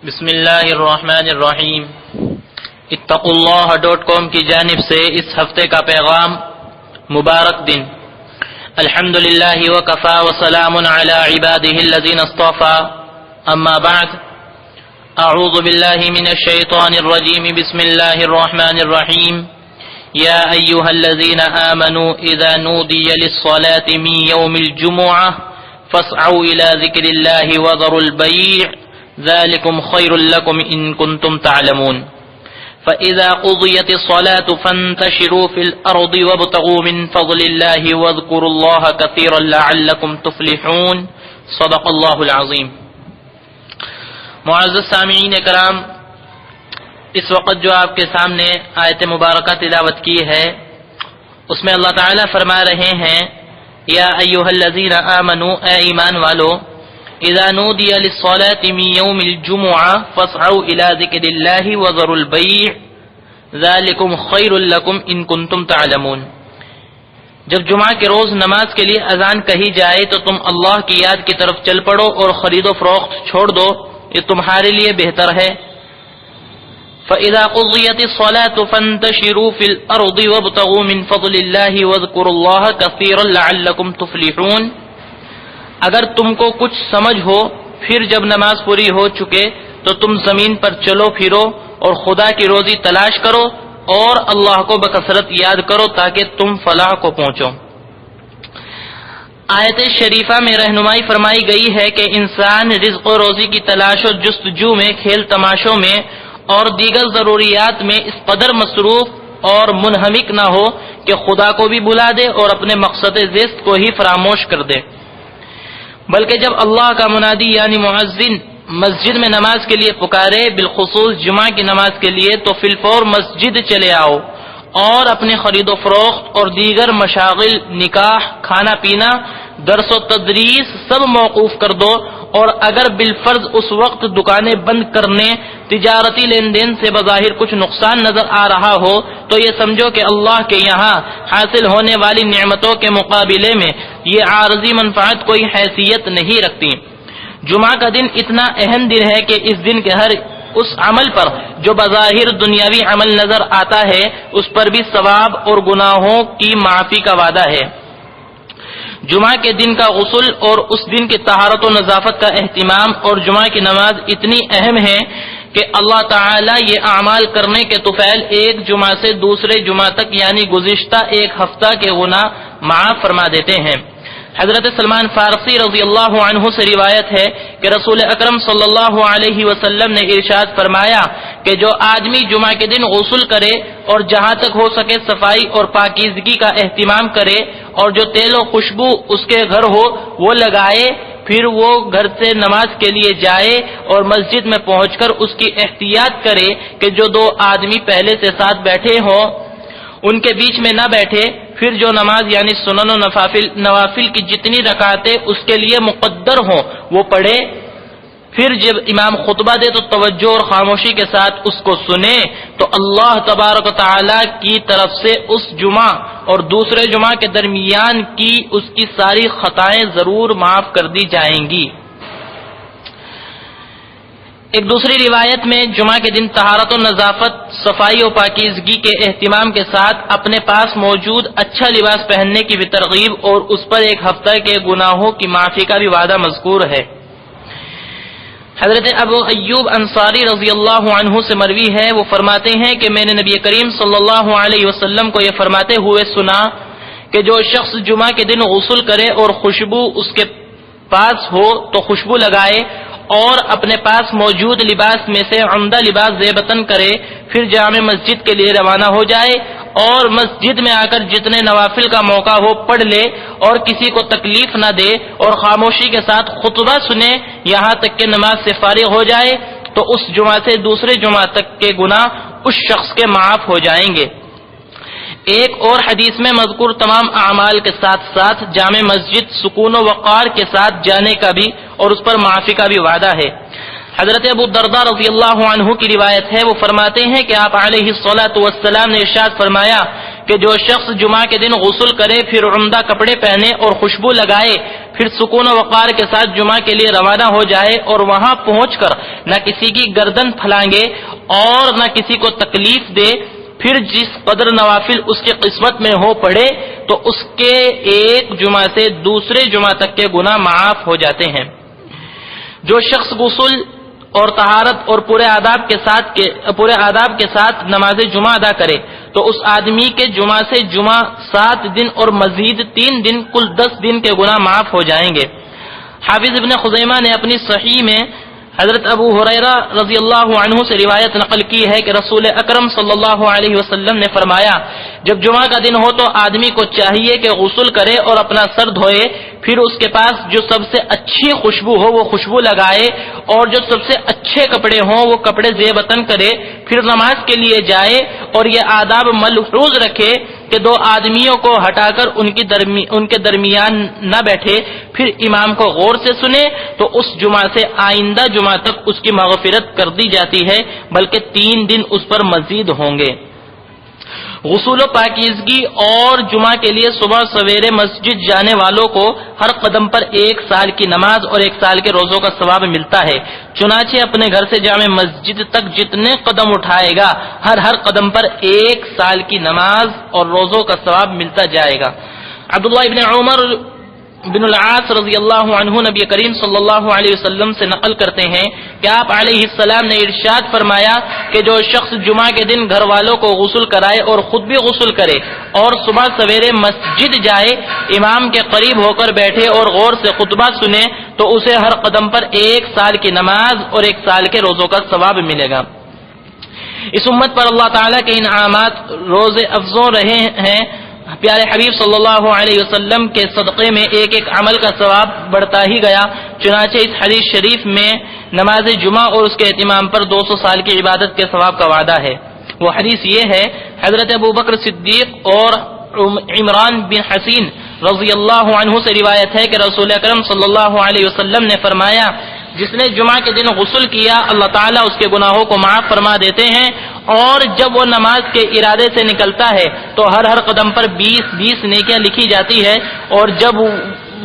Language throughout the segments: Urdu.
بسم اللہ الرحمن الرحیم۔ اتقوا.com کی جانب سے اس ہفتے کا پیغام مبارک دن۔ الحمدللہ وکفی وسلام علی عباده الذین اصطفى، اما بعد، اعوذ باللہ من الشیطان الرجیم، بسم اللہ الرحمن الرحیم۔ یا ایہا الذین آمنوا اذا نودی للصلاة من یوم الجمعہ فاسعوا الى ذکر اللہ وذروا البیع ذلكم خير لكم إن كنتم تعلمون۔ فإذا قضيت الصلاة فانتشروا في الأرض وابتغوا من فضل الله واذكروا الله كثيرا لعلكم تفلحون۔ صدق اللہ العظیم۔ معزز سامعین کرام، اس وقت جو آپ کے سامنے آیت مبارکہ تلاوت کی ہے، اس میں اللہ تعالیٰ فرما رہے ہیں، یا ایھا الذین آمنوا، اے ایمان والو، اذا نودی للصلاة من یوم الجمعہ فاسعوا الى ذکر اللہ وذروا البیع ذلکم خیر لکم ان کنتم تعلمون۔ جب جمعہ کے روز نماز کے لیے اذان کہی جائے تو تم اللہ کی یاد کی طرف چل پڑو اور خرید و فروخت چھوڑ دو، یہ تمہارے لیے بہتر ہے۔ فَإِذَا قُضِيَتِ الصَّلَاةُ فَانتَشِرُوا فِي الْأَرْضِ وَابْتَغُوا مِنْ فَضْلِ اللَّهِ وَاذْكُرُوا اللَّهَ كَثِيرًا لَعَلَّكُمْ تُفْلِحُونَ۔ اگر تم کو کچھ سمجھ ہو، پھر جب نماز پوری ہو چکے تو تم زمین پر چلو پھرو اور خدا کی روزی تلاش کرو اور اللہ کو بکثرت یاد کرو تاکہ تم فلاح کو پہنچو۔ آیت شریفہ میں رہنمائی فرمائی گئی ہے کہ انسان رزق و روزی کی تلاش و جستجو میں، کھیل تماشوں میں اور دیگر ضروریات میں اس قدر مصروف اور منہمک نہ ہو کہ خدا کو بھی بلا دے اور اپنے مقصد زیست کو ہی فراموش کر دے، بلکہ جب اللہ کا منادی یعنی مؤذن مسجد میں نماز کے لیے پکارے، بالخصوص جمعہ کی نماز کے لیے، تو فی الفور مسجد چلے آؤ اور اپنے خرید و فروخت اور دیگر مشاغل، نکاح، کھانا پینا، درس و تدریس سب موقوف کر دو، اور اگر بالفرض اس وقت دکانیں بند کرنے، تجارتی لین دین سے بظاہر کچھ نقصان نظر آ رہا ہو تو یہ سمجھو کہ اللہ کے یہاں حاصل ہونے والی نعمتوں کے مقابلے میں یہ عارضی منفعت کوئی حیثیت نہیں رکھتی۔ جمعہ کا دن اتنا اہم دن ہے کہ اس دن کے ہر اس عمل پر جو بظاہر دنیاوی عمل نظر آتا ہے اس پر بھی ثواب اور گناہوں کی معافی کا وعدہ ہے۔ جمعہ کے دن کا غسل اور اس دن کی طہارت و نظافت کا اہتمام اور جمعہ کی نماز اتنی اہم ہے کہ اللہ تعالیٰ یہ اعمال کرنے کے طفیل ایک جمعہ سے دوسرے جمعہ تک یعنی گزشتہ ایک ہفتہ کے گناہ معاف فرما دیتے ہیں۔ حضرت سلمان فارسی رضی اللہ عنہ سے روایت ہے کہ رسول اکرم صلی اللہ علیہ وسلم نے ارشاد فرمایا کہ جو آدمی جمعہ کے دن غسل کرے اور جہاں تک ہو سکے صفائی اور پاکیزگی کا اہتمام کرے اور جو تیل و خوشبو اس کے گھر ہو وہ لگائے، پھر وہ گھر سے نماز کے لیے جائے اور مسجد میں پہنچ کر اس کی احتیاط کرے کہ جو دو آدمی پہلے سے ساتھ بیٹھے ہوں ان کے بیچ میں نہ بیٹھے، پھر جو نماز یعنی سنن و نوافل کی جتنی رکعتیں اس کے لیے مقدر ہوں وہ پڑھے، پھر جب امام خطبہ دے تو توجہ اور خاموشی کے ساتھ اس کو سنے تو اللہ تبارک و تعالی کی طرف سے اس جمعہ اور دوسرے جمعہ کے درمیان کی اس کی ساری خطائیں ضرور معاف کر دی جائیں گی۔ ایک دوسری روایت میں جمعہ کے دن طہارت و نظافت، صفائی و پاکیزگی کے اہتمام کے ساتھ اپنے پاس موجود اچھا لباس پہننے کی بھی ترغیب اور اس پر ایک ہفتہ کے گناہوں کی معافی کا بھی وعدہ مذکور ہے۔ حضرت ابو ایوب انصاری رضی اللہ عنہ سے مروی ہے، وہ فرماتے ہیں کہ میں نے نبی کریم صلی اللہ علیہ وسلم کو یہ فرماتے ہوئے سنا کہ جو شخص جمعہ کے دن غسل کرے اور خوشبو اس کے پاس ہو تو خوشبو لگائے اور اپنے پاس موجود لباس میں سے عمدہ لباس زیبتن کرے، پھر جامع مسجد کے لیے روانہ ہو جائے اور مسجد میں آ کر جتنے نوافل کا موقع ہو پڑھ لے اور کسی کو تکلیف نہ دے اور خاموشی کے ساتھ خطبہ سنے یہاں تک کہ نماز سے فارغ ہو جائے تو اس جمعہ سے دوسرے جمعہ تک کے گناہ اس شخص کے معاف ہو جائیں گے۔ ایک اور حدیث میں مذکور تمام اعمال کے ساتھ ساتھ جامع مسجد سکون و وقار کے ساتھ جانے کا بھی اور اس پر معافی کا بھی وعدہ ہے۔ حضرت ابو الدرداء رضی اللہ عنہ کی روایت ہے، وہ فرماتے ہیں کہ آپ علیہ الصلاۃ والسلام نے ارشاد فرمایا کہ جو شخص جمعہ کے دن غسل کرے، پھر عمدہ کپڑے پہنے اور خوشبو لگائے، پھر سکون و وقار کے ساتھ جمعہ کے لیے روانہ ہو جائے اور وہاں پہنچ کر نہ کسی کی گردن پھلانگے اور نہ کسی کو تکلیف دے، پھر جس قدر نوافل اس کی قسمت میں ہو پڑے تو اس کے ایک جمعہ سے دوسرے جمعہ تک کے گناہ معاف ہو جاتے ہیں۔ جو شخص غسل اور طہارت اور پورے آداب کے ساتھ نماز جمعہ ادا کرے تو اس آدمی کے جمعہ سے جمعہ 7 دن اور مزید 3 دن کل 10 دن کے گناہ معاف ہو جائیں گے۔ حافظ ابن خزیمہ نے اپنی صحیح میں حضرت ابو ہریرہ رضی اللہ عنہ سے روایت نقل کی ہے کہ رسول اکرم صلی اللہ علیہ وسلم نے فرمایا، جب جمعہ کا دن ہو تو آدمی کو چاہیے کہ غسل کرے اور اپنا سر دھوئے، پھر اس کے پاس جو سب سے اچھی خوشبو ہو وہ خوشبو لگائے اور جو سب سے اچھے کپڑے ہوں وہ کپڑے زیب وطن کرے، پھر نماز کے لیے جائے اور یہ آداب ملحوظ رکھے کہ 2 آدمیوں کو ہٹا کر ان کے درمیان نہ بیٹھے، پھر امام کو غور سے سنے تو اس جمعہ سے آئندہ جمعہ تک اس کی مغفرت کر دی جاتی ہے، بلکہ 3 دن اس پر مزید ہوں گے۔ غسل و پاکیزگی اور جمعہ کے لیے صبح سویرے مسجد جانے والوں کو ہر قدم پر 1 سال کی نماز اور 1 سال کے روزوں کا ثواب ملتا ہے۔ چنانچہ اپنے گھر سے جامع مسجد تک جتنے قدم اٹھائے گا ہر قدم پر 1 سال کی نماز اور روزوں کا ثواب ملتا جائے گا۔ عبداللہ ابن عمر بن العاص رضی اللہ عنہ نبی کریم صلی اللہ علیہ وسلم سے نقل کرتے ہیں کہ آپ علیہ السلام نے ارشاد فرمایا کہ جو شخص جمعہ کے دن گھر والوں کو غسل کرائے اور خود بھی غسل کرے اور صبح سویرے مسجد جائے، امام کے قریب ہو کر بیٹھے اور غور سے خطبہ سنے تو اسے ہر قدم پر 1 سال کی نماز اور 1 سال کے روزوں کا ثواب ملے گا۔ اس امت پر اللہ تعالیٰ کے انعامات روز افزوں رہے ہیں۔ پیارے حبیب صلی اللہ علیہ وسلم کے صدقے میں ایک عمل کا ثواب بڑھتا ہی گیا، چنانچہ اس حدیث شریف میں نماز جمعہ اور اس کے اہتمام پر 200 سال کی عبادت کے ثواب کا وعدہ ہے۔ وہ حدیث یہ ہے، حضرت ابو بکر صدیق اور عمران بن حسین رضی اللہ عنہ سے روایت ہے کہ رسول اکرم صلی اللہ علیہ وسلم نے فرمایا، جس نے جمعہ کے دن غسل کیا اللہ تعالیٰ اس کے گناہوں کو معاف فرما دیتے ہیں، اور جب وہ نماز کے ارادے سے نکلتا ہے تو ہر قدم پر 20 نیکیاں لکھی جاتی ہے، اور جب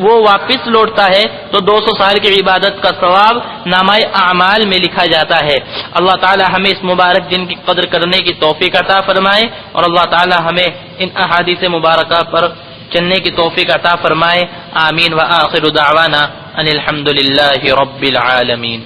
وہ واپس لوٹتا ہے تو 200 سال کی عبادت کا ثواب نامہ اعمال میں لکھا جاتا ہے۔ اللہ تعالی ہمیں اس مبارک دن کی قدر کرنے کی توفیق عطا فرمائے، اور اللہ تعالی ہمیں ان احادیث مبارکہ پر چلنے کی توفیق عطا فرمائے۔ آمین۔ وآخر دعوانا ان الحمد للہ رب العالمین۔